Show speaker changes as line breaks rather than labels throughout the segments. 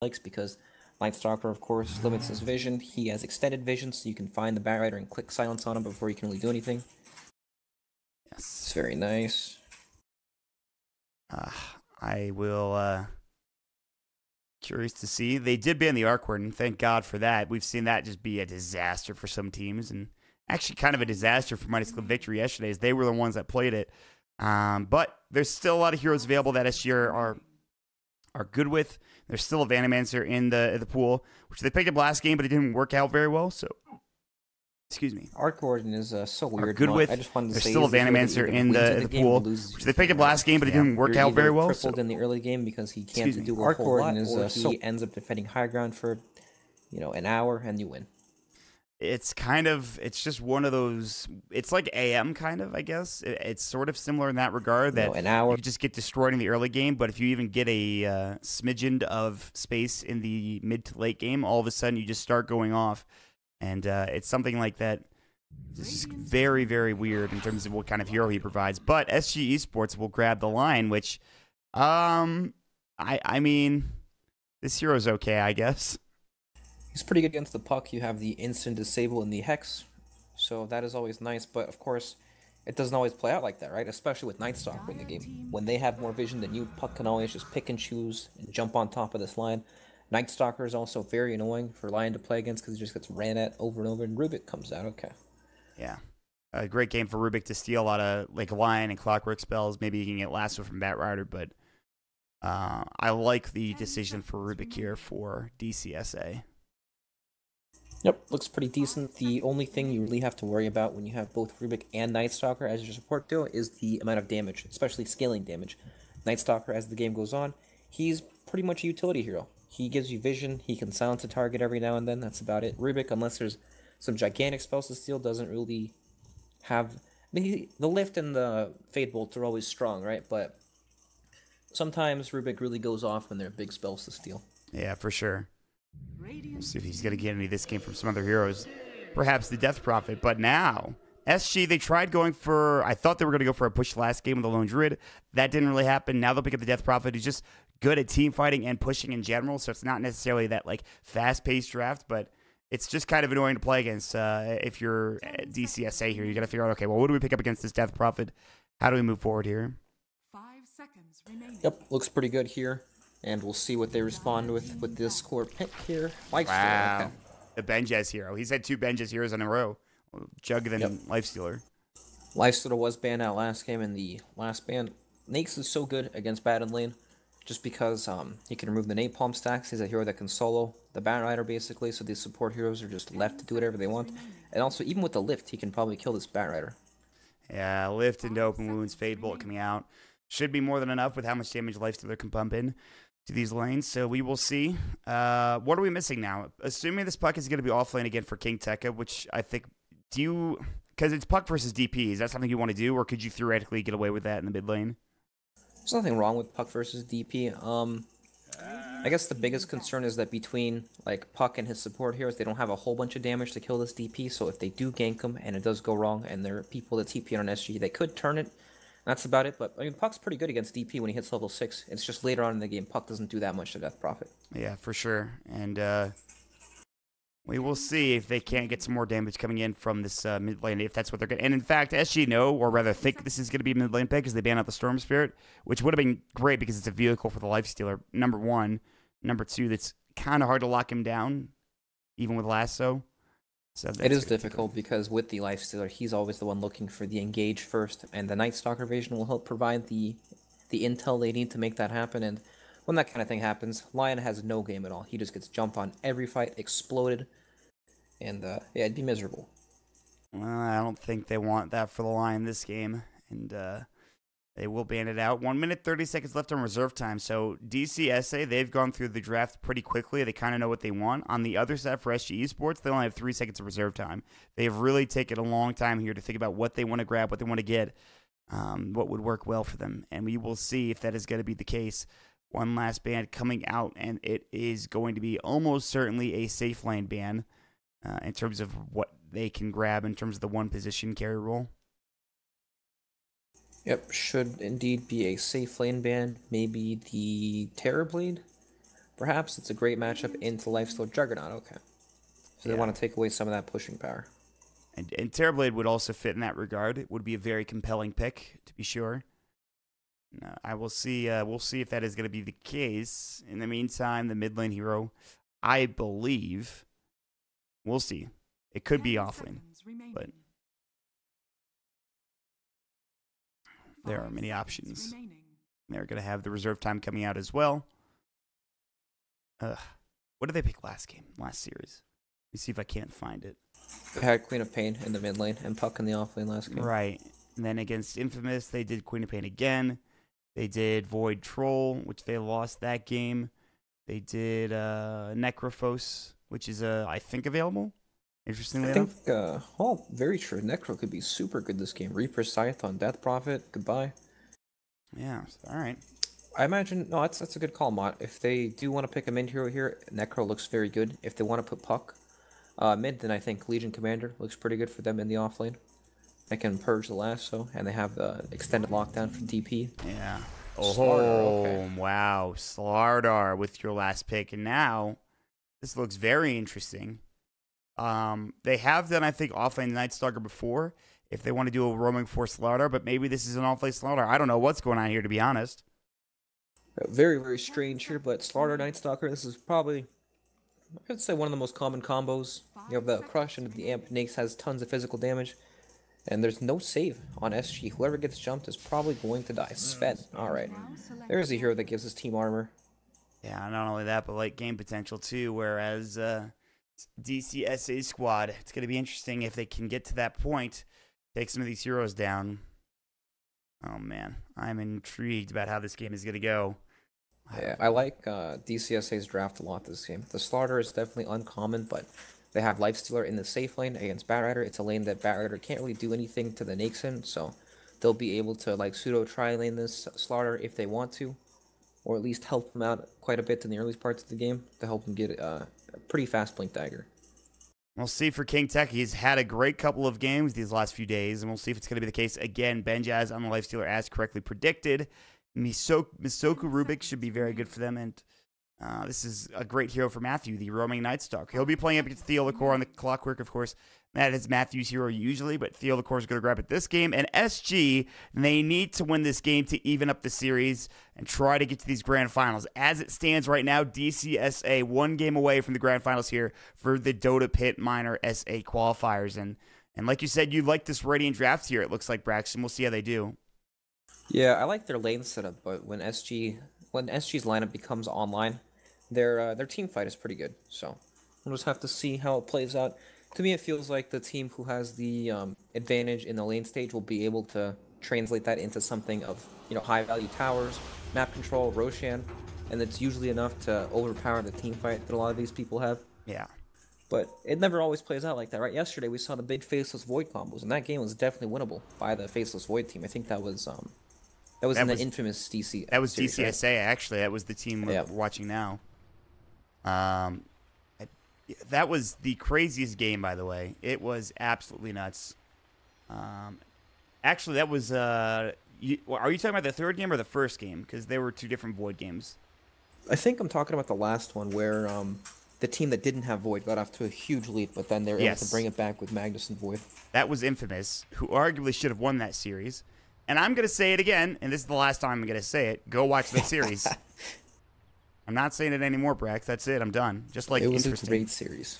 likes because Night Stalker, of course, limits his vision. He has extended vision, so you can find the Bat Rider and click silence on him before he can really do anything. It's
Yes.
very nice.
I will. Curious to see. They did ban the Arc Ward, and thank God for that. We've seen that just be a disaster for some teams, and actually kind of a disaster for Mighty Club Victory yesterday, as they were the ones that played it. But there's still a lot of heroes available that SG are good with. There's still a Vanomancer in the pool, which they picked up last game, but it didn't work out very well. So, excuse me.
Arc Warden is so weird.
Good with.
I just wanted to
There's
say
still a Vanomancer in the pool, which they picked up last game, but it didn't work out very well.
Crippled in the early game because he can't do a whole lot, or he ends up defending high ground for, an hour and you win.
It's just one of those. It's like AM kind of, I guess. It's sort of similar in that regard that
an hour
you just get destroyed in the early game, but if you even get a smidgen of space in the mid to late game, all of a sudden you just start going off, and it's something like that. It's just very, very weird in terms of what kind of hero he provides. But SG Esports will grab the line, which, I mean, this hero's okay, I guess.
He's pretty good against the puck. You have the instant disable and the hex, so that is always nice. But of course, it doesn't always play out like that, right? Especially with Night Stalker in the game. When they have more vision than you, puck can always just pick and choose and jump on top of this line. Night Stalker is also very annoying for Lion to play against because he just gets ran at over and over, and Rubik comes out. Okay.
Yeah. A great game for Rubik to steal a lot of like Lion and Clockwork spells. Maybe he can get Lasso from Bat Rider, but I like the decision for Rubik here for DCSA.
Yep, looks pretty decent. The only thing you really have to worry about when you have both Rubik and Night Stalker as your support duo is the amount of damage, especially scaling damage. Night Stalker, as the game goes on, he's pretty much a utility hero. He gives you vision, he can silence a target every now and then, that's about it. Rubik, unless there's some gigantic spells to steal, doesn't really have... I mean, the Lift and the Fade Bolt are always strong, right? But sometimes Rubik really goes off when there are big spells to steal.
Yeah, for sure. We'll see if he's going to get any of this game from some other heroes. Perhaps the Death Prophet. But now, SG, they tried going for... I thought they were going to go for a push last game with the Lone Druid. That didn't really happen. Now they'll pick up the Death Prophet, who's just good at team fighting and pushing in general. So it's not necessarily that like fast-paced draft, but it's just kind of annoying to play against. If you're at DCSA here, you got to figure out, okay, well, what do we pick up against this Death Prophet? How do we move forward here?
5 seconds remaining.
Yep, looks pretty good here. And we'll see what they respond with this core pick here. Lifestealer, okay.
The Benjez hero. He's had 2 Benjez heroes in a row. Jug than Lifestealer.
Lifestealer was banned out last game in the last ban. Nakes is so good against Bat and Lane just because he can remove the Napalm stacks. He's a hero that can solo the Bat Rider basically, so these support heroes are just left to do whatever they want. And also, even with the Lift, he can probably kill this Bat Rider.
Yeah, Lift into Open Wounds, Fade Bolt coming out. Should be more than enough with how much damage Lifestealer can pump in to these lanes, so we will see. What are we missing now? Assuming this puck is going to be offlane again for King Tekka, which I think, because it's puck versus DP, is that something you want to do, or could you theoretically get away with that in the mid lane?
There's nothing wrong with puck versus DP. I guess the biggest concern is that between like Puck and his support heroes, they don't have a whole bunch of damage to kill this DP, so if they do gank him and it does go wrong and there are people that TP on SG, they could turn it. That's about it, but I mean, Puck's pretty good against DP when he hits level 6. It's just later on in the game, Puck doesn't do that much to Death Prophet.
Yeah, for sure. And we will see if they can't get some more damage coming in from this mid lane, if that's what they're getting. And in fact, SG know, or rather think this is going to be a mid lane pick, because they ban out the Storm Spirit, which would have been great because it's a vehicle for the Lifestealer, number 1. Number 2, that's kind of hard to lock him down, even with Lasso. So
it is difficult because with the Lifestealer, he's always the one looking for the engage first, and the Night Stalker vision will help provide the intel they need to make that happen. And when that kind of thing happens, Lion has no game at all. He just gets jumped on every fight, exploded, and yeah, it'd be miserable.
Well, I don't think they want that for the Lion this game, and they will ban it out. 1 minute, 30 seconds left on reserve time. So DCSA, they've gone through the draft pretty quickly. They kind of know what they want. On the other side for SG Esports, they only have 3 seconds of reserve time. They've really taken a long time here to think about what they want to grab, what they want to get, what would work well for them. And we will see if that is going to be the case. One last ban coming out, and it is going to be almost certainly a safe lane ban in terms of what they can grab in terms of the one position carry role.
Yep, should indeed be a safe lane ban. Maybe the Terrorblade? Perhaps it's a great matchup into Lifesteal Juggernaut. Okay. So they want to take away some of that pushing power.
And Terrorblade would also fit in that regard. It would be a very compelling pick, to be sure. I will see. We'll see if that is going to be the case. In the meantime, the mid lane hero, I believe, we'll see. It could be offlane, but there are many options. They're going to have the reserve time coming out as well. What did they pick last series? Let me see if I can't find it.
They had Queen of Pain in the mid lane and Puck in the off lane last game.
Right. And then against Infamous, they did Queen of Pain again. They did Void Troll, which they lost that game. They did Necrophos, which is, I think, available. Interestingly enough.
Very true. Necro could be super good this game. Reaper, Scythe on Death Prophet. Goodbye.
Yeah, all right.
I imagine, no, that's a good call, Mott. If they do want to pick a mid hero here, Necro looks very good. If they want to put Puck mid, then I think Legion Commander looks pretty good for them in the offlane. They can purge the lasso, and they have the extended lockdown for DP.
Yeah.
Slardar, okay.
Wow. Slardar with your last pick. And now, this looks very interesting. They have done, I think, offlane Night Stalker before, if they want to do a roaming for Slardar, but maybe this is an offlane Slardar. I don't know what's going on here, to be honest.
Very, very strange here, but Slardar Night Stalker, this is probably, I'd say, one of the most common combos. You have the Crush and the Amp. Nace has tons of physical damage. And there's no save on SG. Whoever gets jumped is probably going to die. Sven. Alright. There's a hero that gives his team armor.
Yeah, not only that, but like game potential too. Whereas DCSA squad, it's going to be interesting if they can get to that point, take some of these heroes down. Oh man, I'm intrigued about how this game is going to go.
Yeah, I like DCSA's draft a lot this game. The Slardar is definitely uncommon, but they have Lifestealer in the safe lane against Batrider. It's a lane that Batrider can't really do anything to the Nakes in, so they'll be able to like pseudo tri-lane this Slardar if they want to, or at least help him out quite a bit in the early parts of the game to help him get a pretty fast blink dagger.
We'll see for King Tech. He's had a great couple of games these last few days, and we'll see if it's going to be the case again. Benjaz on the Lifestealer as correctly predicted. Misoku Rubik should be very good for them, and this is a great hero for Matthew, the roaming Night Stalker. He'll be playing up against Theo Licor on the Clockwork, of course. That is Matthew's hero usually, but Theo Licor is going to grab it this game. And SG, they need to win this game to even up the series and try to get to these grand finals. As it stands right now, DCSA 1 game away from the grand finals here for the Dota Pit Minor SA qualifiers. And like you said, you like this Radiant draft here, it looks like, Braxton. We'll see how they do.
Yeah, I like their lane setup, but when SG's lineup becomes online, their team fight is pretty good. So we'll just have to see how it plays out. To me, it feels like the team who has the advantage in the lane stage will be able to translate that into something of, high value towers, map control, Roshan, and it's usually enough to overpower the team fight that a lot of these people have.
Yeah.
But it never always plays out like that, right? Yesterday we saw the big Faceless Void combos, and that game was definitely winnable by the Faceless Void team. I think that was the infamous DC.
That was
series,
DCSA,
right?
Actually. That was the team we're watching now. That was the craziest game, by the way. It was absolutely nuts. Actually, that was... are you talking about the third game or the first game? Because they were two different Void games.
I think I'm talking about the last one where the team that didn't have Void got off to a huge lead, but then they were able to bring it back with Magnus and Void. That
was Infamous, who arguably should have won that series. And I'm going to say it again, and this is the last time I'm going to say it. Go watch that series. I'm not saying it anymore, Brax. That's it. I'm done. Just like
it was a great series.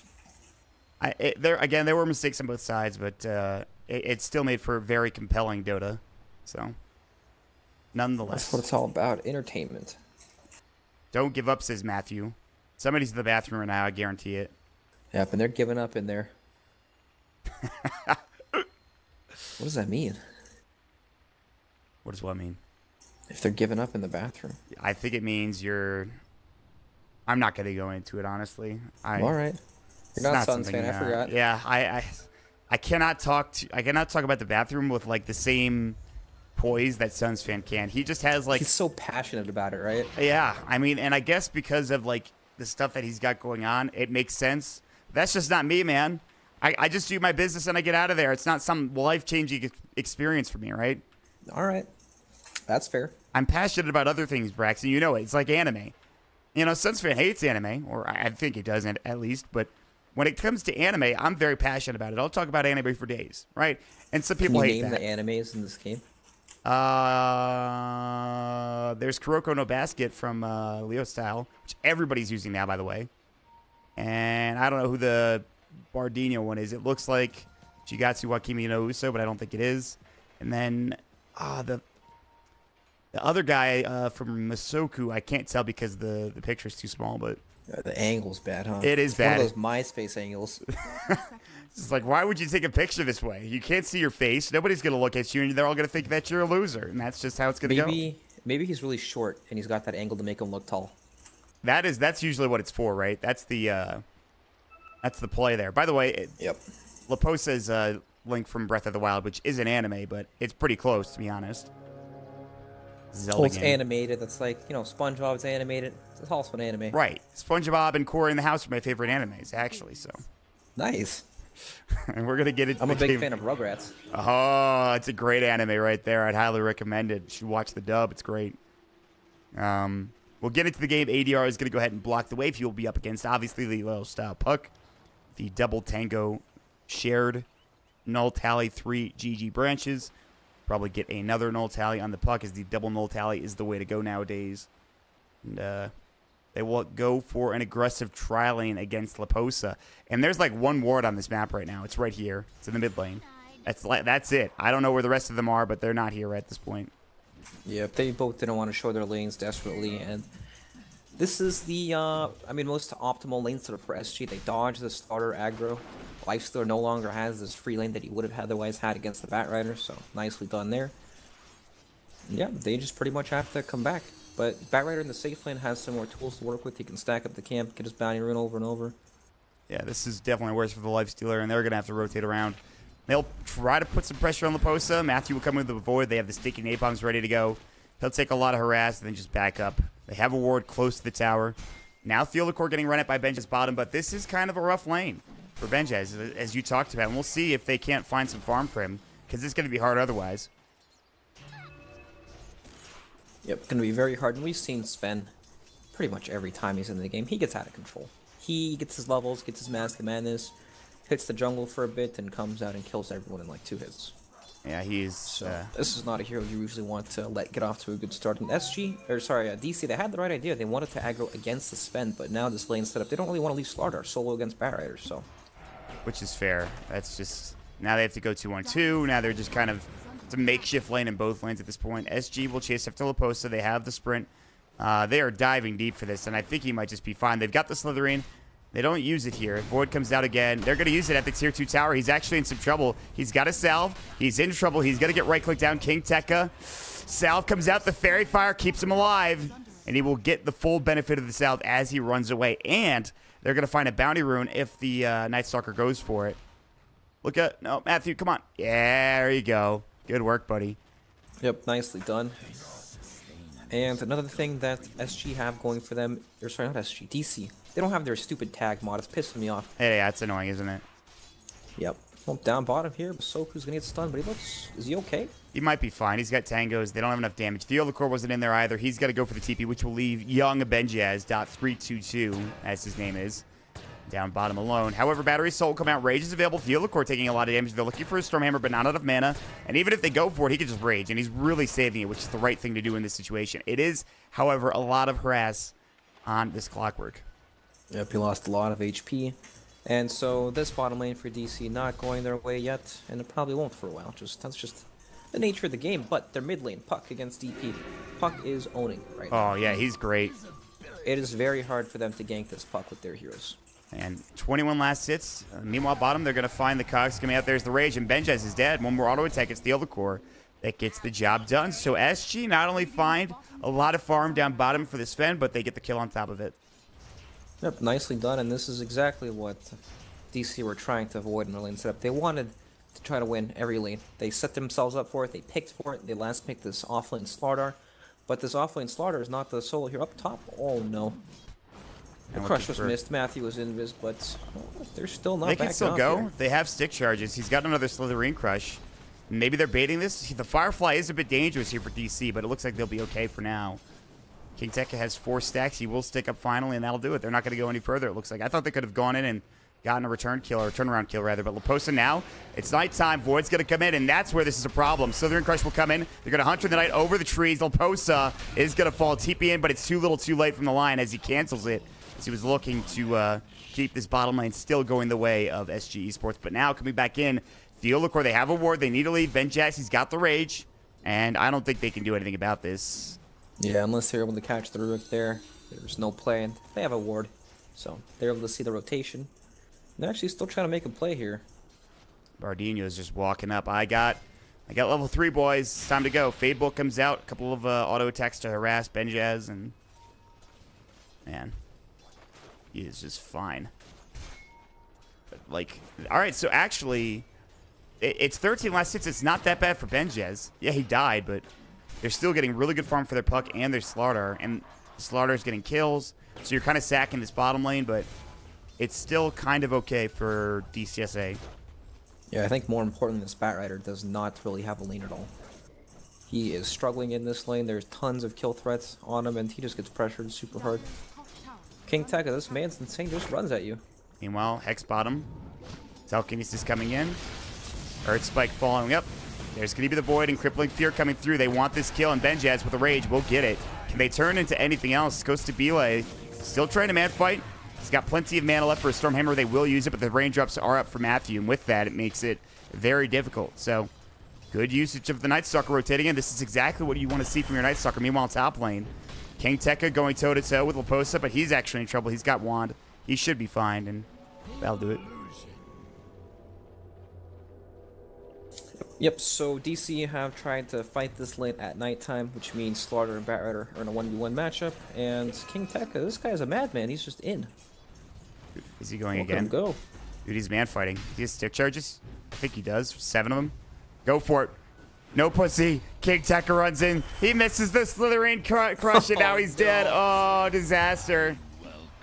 There were mistakes on both sides, but it still made for a very compelling Dota. So, nonetheless.
That's what it's all about. Entertainment.
Don't give up, says Matthew. Somebody's in the bathroom right now, I guarantee it.
Yep, and they're giving up in there. What does that mean?
What does what mean?
If they're giving up in the bathroom.
I think it means you're... I'm not going to go into it, honestly.
All right. You're not Suns fan, I forgot.
Yeah, I cannot talk about the bathroom with like the same poise that Suns fan can. He just has like...
He's so passionate about it, right?
Yeah, I mean, and I guess because of like the stuff that he's got going on, it makes sense. That's just not me, man. I just do my business and I get out of there. It's not some life-changing experience for me, right?
All right. That's fair.
I'm passionate about other things, Braxton. You know it. It's like anime. You know, Sunsfan hates anime, or I think he does at least, but when it comes to anime, I'm very passionate about it. I'll talk about anime for days, right? And some people hate that.
Can you name the animes in this game?
There's Kuroko no Basket from Leo Style, which everybody's using now, by the way. And I don't know who the Bardino one is. It looks like Shigatsu wa Kimi no Uso, but I don't think it is. And then the other guy from Masoku, I can't tell because the picture's too small, but
The angle's bad, huh?
it is bad.
One of those MySpace angles.
It's like, why would you take a picture this way? You can't see your face. Nobody's going to look at you, and they're all going to think that you're a loser. And that's just how it's going to go.
Maybe he's really short, and he's got that angle to make him look tall.
That's usually what it's for, right? That's the play there. By the way,
Yep.
Laposa's Link from Breath of the Wild, which is an anime, but it's pretty close, to be honest. Zelda
It's
game.
animated. That's like, SpongeBob's animated. It's also an anime.
Right. SpongeBob and Corey in the House are my favorite animes, actually. So,
Nice.
and we're gonna get into.
I'm a
the
big
game.
fan of Rugrats.
Oh, it's a great anime right there. I'd highly recommend it. You should watch the dub. It's great. We'll get into the game. ADR is gonna go ahead and block the wave. He will be up against obviously the Lil Style Puck, the double tango shared null tally 3 GG branches. Probably get another null tally on the Puck, as the double null tally is the way to go nowadays. And they will go for an aggressive tri-lane against Laposa. And there's like one ward on this map right now. It's right here. It's in the mid lane. That's it. I don't know where the rest of them are, but they're not here at this point.
Yep, they both didn't want to show their lanes desperately, and this is the, most optimal lane setup for SG. They dodge the starter aggro. Lifestealer no longer has this free lane that he would have otherwise had against the Batrider, so nicely done there. Yeah, they just pretty much have to come back. But Batrider in the safe lane has some more tools to work with. He can stack up the camp, get his bounty rune over and over.
Yeah, this is definitely worse for the Lifestealer, and they're going to have to rotate around. They'll try to put some pressure on Laposa. Matthew will come with the void. They have the sticky napalms ready to go. He'll take a lot of harass and then just back up. They have a ward close to the tower. Now Theodore getting run at by Benja's bottom, but this is kind of a rough lane for Benja, as you talked about. And we'll see if they can't find some farm for him, because it's going to be hard otherwise.
Yep, going to be very hard. And we've seen Sven pretty much every time he's in the game. He gets out of control. He gets his levels, gets his Mask of Madness, hits the jungle for a bit, and comes out and kills everyone in like 2 hits.
Yeah, he's...
So this is not a hero you usually want to let get off to a good start. And DC, they had the right idea. They wanted to aggro against the Sven, but now this lane setup, they don't really want to leave Slardar solo against Batrider, so...
Which is fair. That's just... Now they have to go 2-on-2. Now they're just kind of... It's a makeshift lane in both lanes at this point. SG will chase after Laposa. They have the sprint. They are diving deep for this, and I think he might just be fine. They've got the Slitherine. They don't use it here. Void comes out again. They're going to use it at the tier 2 tower. He's actually in some trouble. He's got a salve. He's in trouble. He's going to get right-click down King Tekka. Salve comes out. The Fairy Fire keeps him alive, and he will get the full benefit of the salve as he runs away. And they're going to find a bounty rune if the Night Stalker goes for it. Look at... No, Matthew, come on. Yeah, there you go. Good work, buddy.
Yep, nicely done. And another thing that SG have going for them, or sorry, not SG, DC, they don't have their stupid tag mod. It's pissing me off.
Hey, that's annoying, isn't it?
Yep. Well, down bottom here, Soku's gonna get stunned, but is he okay?
He might be fine. He's got tangos. They don't have enough damage. Theodore wasn't in there either. He's got to go for the TP, which will leave young Benjaz, .322, as his name is, down bottom alone. However, Battery Soul come out. Rage is available. Theodore taking a lot of damage. They're looking for a Stormhammer, but not enough mana. And even if they go for it, he can just rage, and he's really saving it, which is the right thing to do in this situation. It is, however, a lot of harass on this Clockwork.
Yep, he lost a lot of HP. And so this bottom lane for DC not going their way yet, and it probably won't for a while. That's just the nature of the game. But their mid lane, Puck against DP. Puck is owning right now.
Oh, yeah, he's great.
It is very hard for them to gank this Puck with their heroes.
And 21 last hits. Meanwhile, bottom, they're going to find the Cogs coming out. There's the Rage, and Benjaz is dead. One more auto attack. It's the Theodore that gets the job done. So SG not only find a lot of farm down bottom for this Sven, but they get the kill on top of it.
Yep, nicely done, and this is exactly what DC were trying to avoid in their lane setup. They wanted to try to win every lane. They set themselves up for it, they picked for it, they last picked this offlane Slardar, but this offlane Slardar is not the solo here up top. Oh no. The crush was missed, Matthew was invis, but they're still not
backing off. They can still go.
Here.
They have stick charges. He's got another Slitherine crush. Maybe they're baiting this. The Firefly is a bit dangerous here for DC, but it looks like they'll be okay for now. King Tekka has 4 stacks. He will stick up finally, and that'll do it. They're not going to go any further, it looks like. I thought they could have gone in and gotten a return kill, or a turnaround kill, rather. But Leposa now, it's nighttime. Void's going to come in, and that's where this is a problem. Slithering Crush will come in. They're going to hunt through the night over the trees. Leposa is going to fall TP in, but it's too little too late from the line as he cancels it, as he was looking to keep this bottom lane still going the way of SG Esports. But now coming back in, Theolacor, they have a ward. They need to leave. Benjax, he's got the rage, and I don't think they can do anything about this.
Yeah, unless they're able to catch the Rubik there, there's no play. And they have a ward, so they're able to see the rotation. They're actually still trying to make a play here.
Bardino is just walking up. I got level 3, boys. It's time to go. Fadebolt comes out. A couple of auto attacks to harass Benjaz, and man, he is just fine. But, like, all right, so actually, it's 13 last hits. It's not that bad for Benjaz. Yeah, he died, but they're still getting really good farm for their puck and their Slardar, and Slardar's getting kills. So you're kind of sacking this bottom lane, but it's still kind of okay for DCSA.
Yeah, I think more importantly, this Batrider does not really have a lane at all. He is struggling in this lane. There's tons of kill threats on him, and he just gets pressured super hard. King Tekka, this man's insane, just runs at you.
Meanwhile, Hex bottom. Telekinesis coming in. Earth Spike following up. There's going to be the Void and Crippling Fear coming through. They want this kill, and Benjaz with a rage will get it. Can they turn into anything else? Goes to Belay. Still trying to man fight. He's got plenty of mana left for a Stormhammer. They will use it, but the raindrops are up for Matthew, and with that, it makes it very difficult. So, good usage of the Night Stalker rotating in. This is exactly what you want to see from your Night Stalker. Meanwhile, top lane, King Tekka going toe-to-toe with Leposa, but he's actually in trouble. He's got Wand. He should be fine, and that'll do it.
Yep, so DC have tried to fight this lane at nighttime, which means Slaughter and Batrider are in a 1v1 matchup, and King Tekka, this guy's a madman. He's just in.
Is he going
Look
again?
at him go.
Dude, he's man fighting. He has stick charges? I think he does. 7 of them. Go for it. No pussy. King Tekka runs in. He misses the Slithering Crush, and now he's dead. Oh, disaster.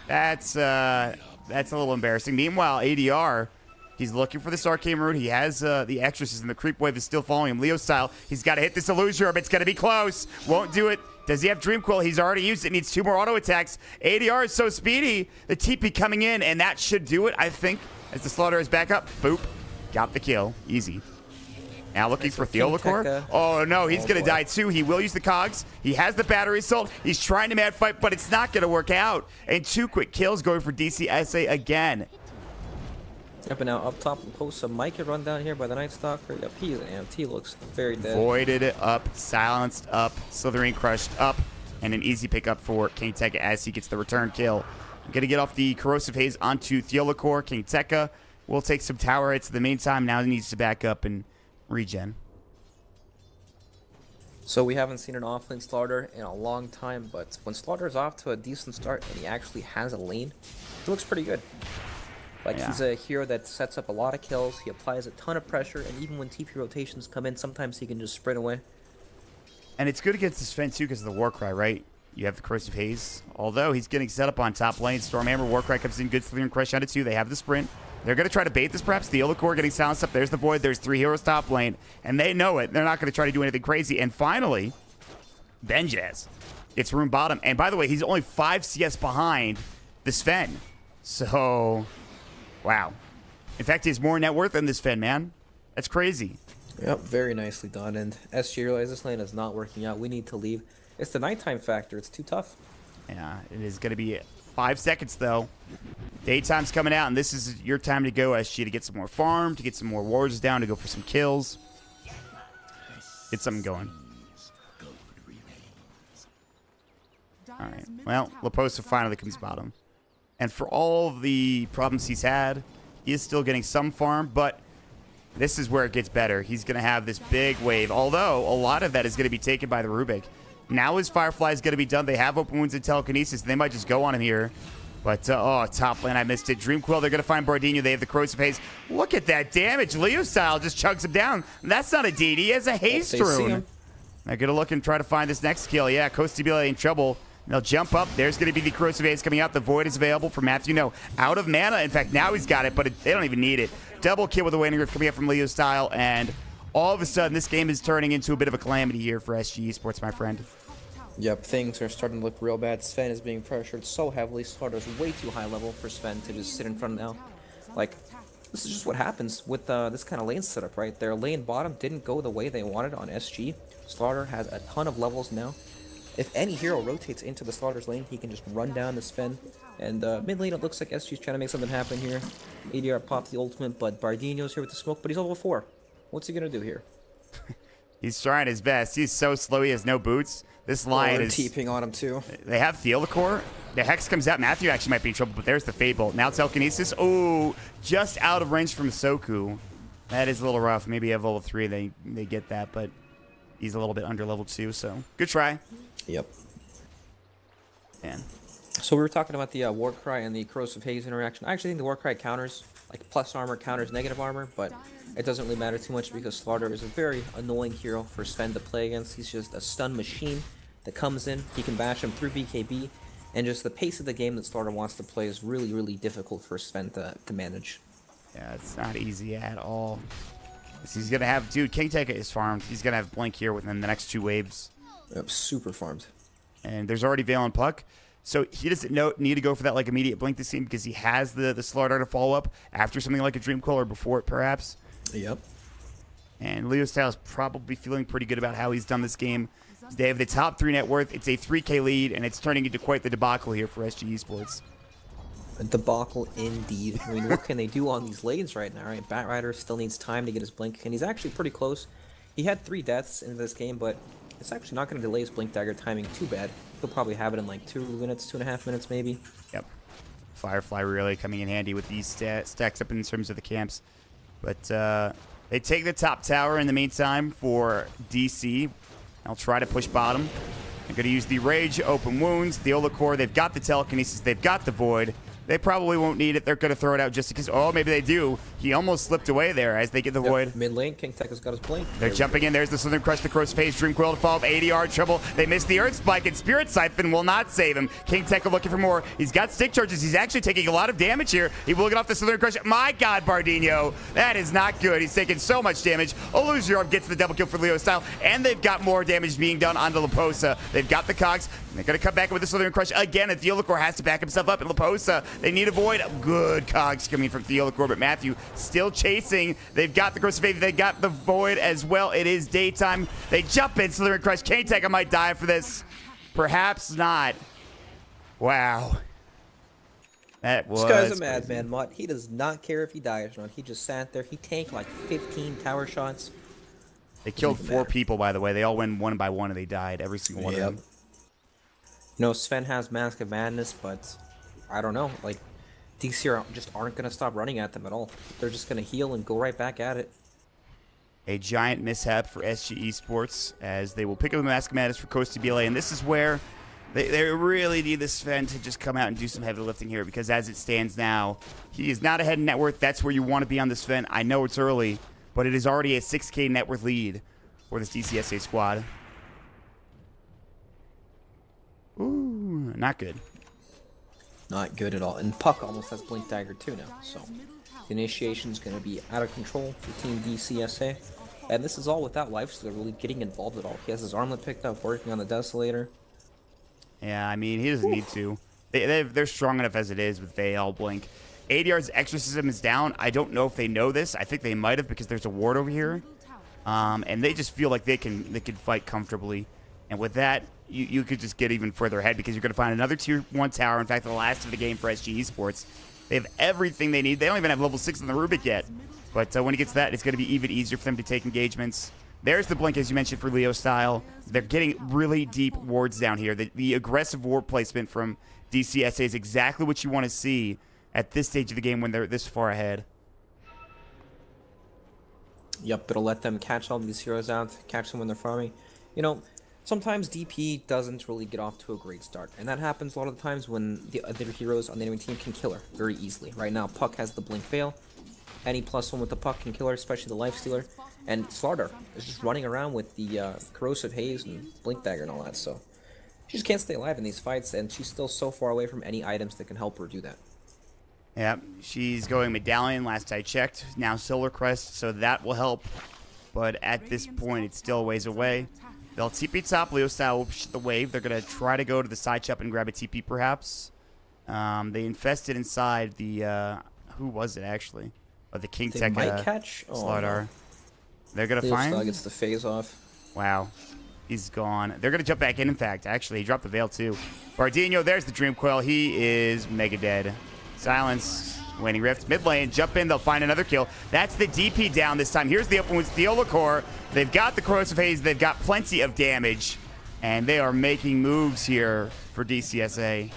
That's a little embarrassing. Meanwhile, ADR, he's looking for this arcane route. He has the Exorcist, and the creep wave is still following him. Leo style. He's got to hit this Illusion Orb. It's going to be close. Won't do it. Does he have Dream Quill? He's already used it. Needs 2 more auto attacks. ADR is so speedy. The TP coming in, and that should do it, I think, as the Slaughter is back up. Boop. Got the kill. Easy. Now looking for Theolacor. Oh, no. He's going to die, too. He will use the cogs. He has the battery assault. He's trying to mad fight, but it's not going to work out. And 2 quick kills going for DCSA again.
Yep, and now up top, Leposa might get run down here by the Night Stalker. Yep, he's amped. He looks very dead.
Voided up, silenced up, Slithering Crushed up, and an easy pickup for King Tekka as he gets the return kill. I'm going to get off the Corrosive Haze onto Theolacor. King Tekka will take some tower hits in the meantime. Now he needs to back up and regen.
So we haven't seen an offlane Slaughter in a long time, but when Slaughter's off to a decent start and he actually has a lane, it looks pretty good. Like,
yeah.
He's a hero that sets up a lot of kills, he applies a ton of pressure, and even when TP rotations come in, sometimes he can just sprint away.
And it's good against this Sven, too, because of the Warcry, right? You have the Corrosive Haze. Although he's getting set up on top lane. Stormhammer, Warcry comes in, good Slithering Crush out of 2. They have the sprint. They're going to try to bait this, perhaps. The Theolacor getting silenced up. There's the Void. There's 3 heroes top lane. And they know it. They're not going to try to do anything crazy. And finally, Benjaz. It's room bottom. And by the way, he's only 5 CS behind the Sven. So, wow. In fact, he has more net worth than this Sven, man. That's crazy.
Yep, very nicely done. And SG realizes this lane is not working out. We need to leave. It's the nighttime factor. It's too tough.
Yeah, it is going to be 5 seconds, though. Daytime's coming out, and this is your time to go, SG, to get some more farm, to get some more wards down, to go for some kills. Get something going. All right. Well, Leposa finally comes bottom. And for all of the problems he's had, he is still getting some farm, but this is where it gets better. He's going to have this big wave, although a lot of that is going to be taken by the Rubik. Now his Firefly is going to be done. They have open wounds and telekinesis. They might just go on him here. But, oh, top lane, I missed it. Dream Quill, they're going to find Bardino. They have the Corrosive Haze. Look at that damage. Leo style just chugs him down. That's not a DD. He has a Haze Rune. They're going to look and try to find this next kill. Yeah, Costabile in trouble. They'll jump up. There's going to be the Corrosive Haze coming out. The Void is available for Matthew. No, out of mana. In fact, now he's got it, but they don't even need it. Double kill with the Waning Rift coming out from Leo style. And all of a sudden, this game is turning into a bit of a calamity here for SG Esports, my friend.
Yep, things are starting to look real bad. Sven is being pressured so heavily. Slaughter's way too high level for Sven to just sit in front now. Like, this is just what happens with this kind of lane setup, right? Their lane bottom didn't go the way they wanted on SG. Slaughter has a ton of levels now. If any hero rotates into the Slaughter's lane, he can just run down the Sven. And mid lane, it looks like SG's trying to make something happen here. ADR pops the ultimate, but Bardino's here with the smoke, but he's level 4. What's he gonna do here?
He's trying his best. He's so slow, he has no boots. This line is
TPing on him too.
They have Theodore. The Hex comes out. Matthew actually might be in trouble, but there's the Fade Bolt. Now Telekinesis. Oh, just out of range from Soku. That is a little rough. Maybe at level 3 they get that, but he's a little bit under level 2, so good try.
Yep.
Man.
So we were talking about the Warcry and the Corrosive Haze interaction. I actually think the Warcry counters, like plus armor counters negative armor, but it doesn't really matter too much because Slaughter is a very annoying hero for Sven to play against. He's just a stun machine that comes in. He can bash him through BKB, and just the pace of the game that Slaughter wants to play is really, really difficult for Sven to manage.
Yeah, it's not easy at all. He's going to have, dude, King Tekka is farmed. He's going to have Blink here within the next 2 waves.
Yep, super farmed.
And there's already Veil and Puck. So he doesn't need to go for that like immediate blink this scene because he has the Slaughter to follow up after something like a Dream Coil or before it perhaps.
Yep.
And Leo Styles probably feeling pretty good about how he's done this game. They have the top 3 net worth. It's a 3K lead, and it's turning into quite the debacle here for SG Esports.
A debacle indeed. I mean, what can they do on these lanes right now, right? Batrider still needs time to get his blink, and he's actually pretty close. He had 3 deaths in this game, but it's actually not going to delay his blink dagger timing too bad. He'll probably have it in like 2 minutes, 2.5 minutes maybe.
Yep. Firefly really coming in handy with these stacks up in terms of the camps. But they take the top tower in the meantime for DC. I'll try to push bottom. They're going to use the Rage, Open Wounds, the Core. They've got the Telekinesis. They've got the Void. They probably won't need it. They're going to throw it out just because, oh, maybe they do. He almost slipped away there as they get the Void.
Mid lane, King Tekka's got his blink.
They're jumping in. There's the Southern Crush, the Cross Phase, Dream Coil to follow up. ADR trouble. They missed the Earth Spike, and Spirit Siphon will not save him. King Tekka looking for more. He's got stick charges. He's actually taking a lot of damage here. He will get off the Southern Crush. My God, Bardino. That is not good. He's taking so much damage. Illusion gets the double kill for Leo Style, and they've got more damage being done onto Laposa. They've got the cogs. They're going to come back with the Southern Crush again, and Theodore has to back himself up. And Laposa, they need a Void. Good cogs coming from Theodore, but Matthew still chasing. They've got the Curse of Faith. They got the Void as well. It is daytime. They jump in. Southern Crush. King Tekka might die for this. Perhaps not. Wow. That was
This guy's a
crazy.
madman, Mutt. He does not care if he dies or not. He just sat there. He tanked like 15 tower shots.
They killed
Doesn't
4
matter.
people, by the way. They all went 1 by 1, and they died. Every single one of them.
You know, Sven has Mask of Madness, but I don't know. Like, DC just aren't going to stop running at them at all. They're just going to heal and go right back at it.
A giant mishap for SG Esports as they will pick up the Mask of Madness for Coast BLA, and this is where they really need this Sven to just come out and do some heavy lifting here, because as it stands now, he is not ahead in net worth. That's where you want to be on this Sven. I know it's early, but it is already a 6K net worth lead for this DCSA squad. Ooh, not good.
Not good at all. And Puck almost has Blink Dagger too now, so the initiation's going to be out of control for Team DCSA. And this is all without Lifestealer really getting involved at all. He has his armlet picked up, working on the Desolator.
Yeah, I mean, he doesn't need to. They're strong enough as it is with Veil, Blink. ADR's Exorcism is down. I don't know if they know this. I think they might have because there's a ward over here. And they just feel like they can fight comfortably. And with that, you could just get even further ahead because you're going to find another Tier 1 tower. In fact, the last of the game for SG Esports. They have everything they need. They don't even have level 6 on the Rubik yet. But when it gets to that, it's going to be even easier for them to take engagements. There's the blink, as you mentioned, for Leo Style. They're getting really deep wards down here. The aggressive ward placement from DCSA is exactly what you want to see at this stage of the game when they're this far ahead.
Yep, it'll let them catch all these heroes out, catch them when they're farming. You know, sometimes DP doesn't really get off to a great start, and that happens a lot of the times when the other heroes on the enemy team can kill her very easily. Right now, Puck has the Blink Veil. Any +1 with the Puck can kill her, especially the Lifestealer. And Slaughter is just running around with the Corrosive Haze and Blink Dagger and all that, so she just can't stay alive in these fights, and she's still so far away from any items that can help her do that.
Yeah, she's going Medallion last I checked. Now Solar Crest, so that will help. But at this point, it's still a ways away. They'll TP top. Leo style will push the wave. They're going to try to go to the side chop and grab a TP perhaps. They infested inside the... who was it actually? Oh, the King
They
Tech
might catch.
Slardar. They're going to
Leo
find...
Style gets the phase off.
Wow. He's gone. They're going to jump back in fact. Actually, he dropped the Veil too. Bardino, there's the Dream Coil. He is mega dead. Silence. Waning Rift. Mid lane. Jump in. They'll find another kill. That's the DP down this time. Here's the open with Theola Core. They've got the Corrosive Haze. They've got plenty of damage. And they are making moves here for DCSA.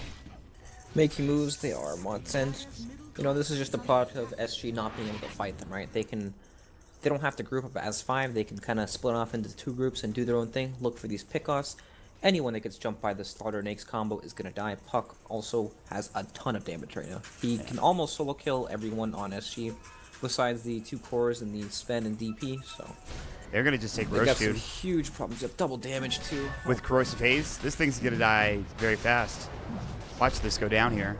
Making moves, they are. And, you know, this is just a product of SG not being able to fight them, right? They don't have to group up as 5. They can kind of split off into 2 groups and do their own thing. Look for these pickoffs. Anyone that gets jumped by the Slaughter Nakes combo is going to die. Puck also has a ton of damage right now. He can almost solo kill everyone on SG, besides the 2 cores and the Sven and DP, so...
They're going to just take
They
Roche,
got some
dude.
huge problems. They have double damage, too.
With Corrosive Haze, this thing's going to die very fast. Watch this go down here.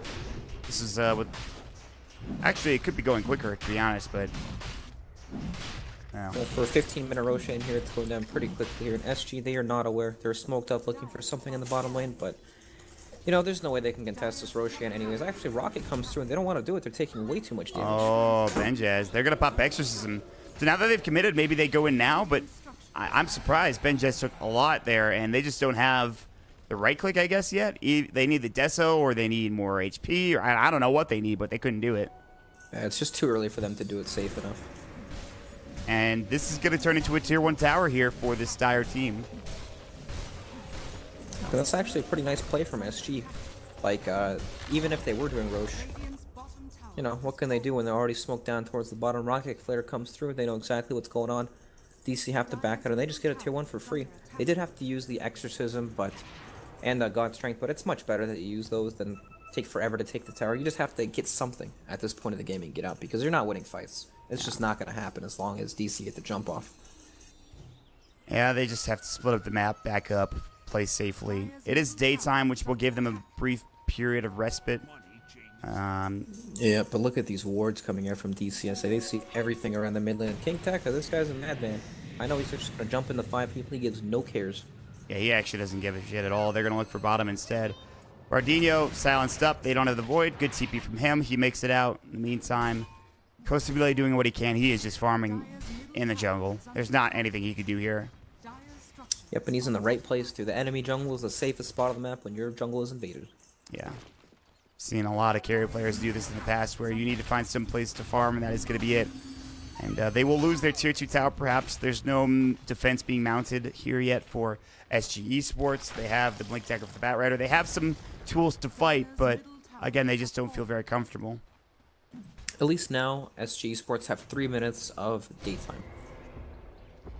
This is with... Actually, it could be going quicker, to be honest, but... No.
Well, for a 15-minute Roche in here, it's going down pretty quickly here. In SG, they are not aware. They're smoked up looking for something in the bottom lane, but... You know, there's no way they can contest this Roshan anyways. Actually, Rocket comes through and they don't want to do it. They're taking way too much damage.
Oh, Benjaz. They're going to pop Exorcism. So now that they've committed, maybe they go in now, but I'm surprised. Benjaz took a lot there, and they just don't have the right click, I guess, yet. They need the Deso, or they need more HP, or I don't know what they need, but they couldn't do it.
Yeah, it's just too early for them to do it safe enough.
And this is going to turn into a Tier 1 tower here for this Dire team.
But that's actually a pretty nice play from SG. Like, even if they were doing Roche, you know, what can they do when they're already smoked down towards the bottom? Rocket Flare comes through, they know exactly what's going on. DC have to back out, and they just get a Tier 1 for free. They did have to use the Exorcism, and God Strength, but it's much better that you use those than take forever to take the tower. You just have to get something at this point of the game and get out, because you're not winning fights. It's just not going to happen as long as DC get the jump off.
Yeah, they just have to split up the map, back up, play safely. It is daytime, which will give them a brief period of respite.
Yeah, but look at these wards coming out from DCSA. They see everything around the mid lane. King Tech, this guy's a madman. I know he's just going to jump into 5 people. He gives no cares.
Yeah, he actually doesn't give a shit at all. They're going to look for bottom instead. Bardino silenced up. They don't have the Void. Good TP from him. He makes it out. In the meantime, Kostabile doing what he can. He is just farming in the jungle. There's not anything he could do here.
Yep, and he's in the right place too. The enemy jungle is the safest spot on the map when your jungle is invaded.
Yeah. Seen a lot of carry players do this in the past where you need to find some place to farm, and that is going to be it. And they will lose their Tier 2 tower, perhaps. There's no defense being mounted here yet for SG Esports. They have the Blink Deck of the Batrider. They have some tools to fight, but again, they just don't feel very comfortable.
At least now, SG Esports have 3 minutes of daytime.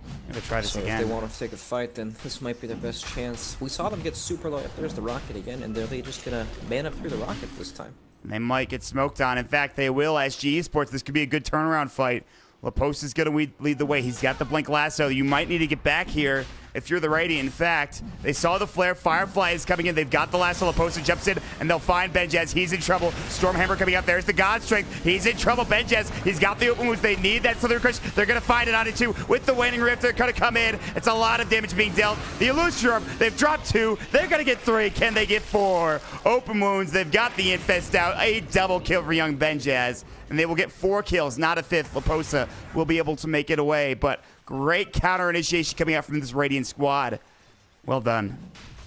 I'm going to try this
So
again.
if they want to take a fight, then this might be their best chance. We saw them get super low. There's the Rocket again, and they're just going to man up through the Rocket this time.
They might get smoked on. In fact, they will. SG Esports, this could be a good turnaround fight. Lapos is going to lead the way. He's got the Blink Lasso. You might need to get back here if you're the righty. In fact, they saw the flare. Firefly is coming in. They've got the Lasso. Laposa jumps in, and they'll find Benjaz. He's in trouble. Stormhammer coming out. There's the God Strength. He's in trouble. Benjaz, he's got the open wounds. They need that for their crush. They're going to find it on it, too. With the Waning Rift, they're going to come in. It's a lot of damage being dealt. The Illusion, they've dropped 2. They're going to get 3. Can they get 4? Open wounds. They've got the Infest out. A double kill for young Benjaz. And they will get 4 kills, not a 5th. Laposa will be able to make it away. But great counter initiation coming out from this Radiant squad. Well done.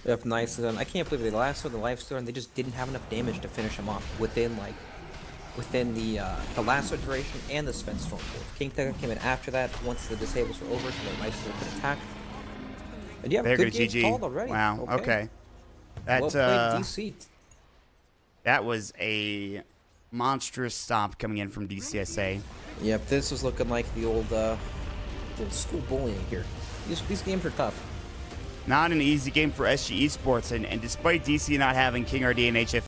Yep, nice. I can't believe they lasted the Lifesteal, and they just didn't have enough damage to finish him off within the lasso duration and the Sven Storm. King Tech came in after that once the disables were over, so the Lifesteal could attack. And yeah,
They're
good
going to
games
GG.
called already.
Wow, okay. That,
Well played, DC.
that was a monstrous stomp coming in from DCSA.
Yep, this was looking like the old school bullying here. These games are tough.
Not an easy game for SG Esports, and despite DC not having King RD and HF